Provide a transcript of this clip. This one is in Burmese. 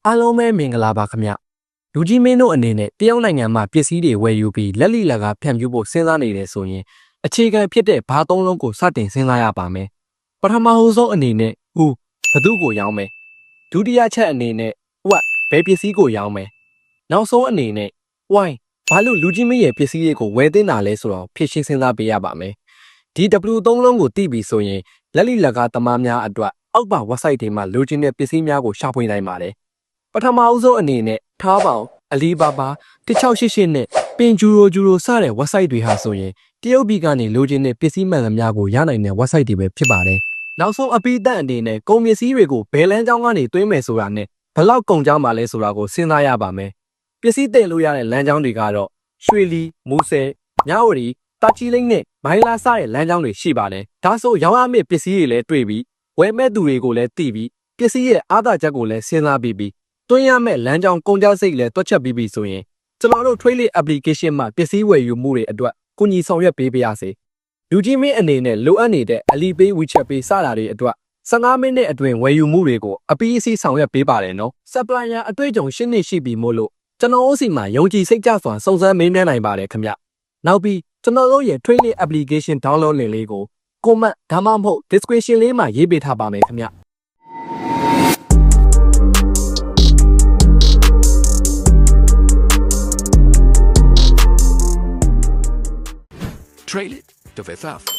အားလုံးပဲမင်္ဂလာပါခင်ဗျလူကြီးမင်းတို့အနေနဲ့တရုတ်နိုင်ငံမှာပစ္စည်းတွေဝယ်ယူပြီးလက်လိလကဖြန့်ဖြူးဖို့စဉ်းစားနေတယ်ဆိုရင်အခြေခံဖြစ်တဲ့ဘာသုံးလုံးကိုစတင်စဉ်းစားရပါမယ်ပထမဆုံးအနေနဲ့ဦးဘသူကိုရောင်းမယ်ဒုတိယချက်အနေနဲ့ဝက်ဘယ်ပစ္စည်းကိုရောင်းမယ်နောက်ဆုံးအနေနဲ့ဝိုင်းဘာလို့လူကြီးမင်းရဲ့ပစ္စည်းတွေကိုဝယ်သင့်တာလဲဆိုတော့ဖြည့်ရှင်းစဉ်းစားပေးရပါမယ်ဒီ W သုံးလုံးကိုသိပြီဆိုရင်လက်လိလကသမားများအတွက်အောက်ပါ website တွေမှာလိုချင်တဲ့ပစ္စည်းများကိုရှာဖွေနိုင်ပါတယ်ပထမအဆုံးအနေနဲ့ထားပေါင်အလီဘာဘာ1688နဲ့ပင်ဂျူရိုစတဲ့ website တွေဟာဆိုရင်တရုတ်ပြည်ကနေလိုချင်တဲ့ပစ္စည်းမှန်သမျှကိုရနိုင်တဲ့ website တွေပဲဖြစ်ပါတယ်နောက်ဆုံးအပိသက်အနေနဲ့ကုန်ပစ္စည်းတွေကိုဘယ်လမ်းကြောင်းကနေသွင်းမယ်ဆိုတာနဲ့ဘလောက်ကုန်ကြမှာလဲဆိုတာကိုစဉ်းစားရပါမယ်ပစ္စည်းတည်လို့ရတဲ့လမ်းကြောင်းတွေကတော့ရွှေလီမူဆယ်မြဝတီတာချီလိမ့်နဲ့မိုင်းလာစတဲ့လမ်းကြောင်းတွေရှိပါတယ်ဒါဆိုရောင်းရမယ့်ပစ္စည်းတွေလည်းတွေ့ပြီးဝယ်မဲ့သူတွေကိုလည်းသိပြီးပစ္စည်းရဲ့အားသာချက်ကိုလည်းစဉ်းစားပြီးတွင်းရမယ့်လမ်းကြောင်းကုန်ကြစိတ်လည်းတွက်ချက်ပြီးပြီဆိုရင်ကျွန်တော်တို့ Trade application မှာပစ္စည်းဝယ်ယူမှုတွေအတွက်ကူညီဆောင်ရွက်ပေးပါရစေလူကြီးမင်းအနေနဲ့လိုအပ်နေတဲ့အလီပေး WeChat Pay စတာတွေအတွက်15မိနစ်အတွင်းဝယ်ယူမှုတွေကိုအပြီးအစီးဆောင်ရွက်ပေးပါတယ်နော် Supplier အတွေ့အကြုံ10နှစ်ရှိပြီမို့လို့ကျွန်တော်တို့စီမှာယုံကြည်စိတ်ချစွာစုံစမ်းမေးမြန်းနိုင်ပါတယ်ခင်ဗျနောက်ပြီးကျွန်တော်တို့ရဲ့ Trade application download link လေးကို comment ဒါမှမဟုတ် description လေးမှာရေးပေးထားပါမယ်ခင်ဗျTrade it to the south.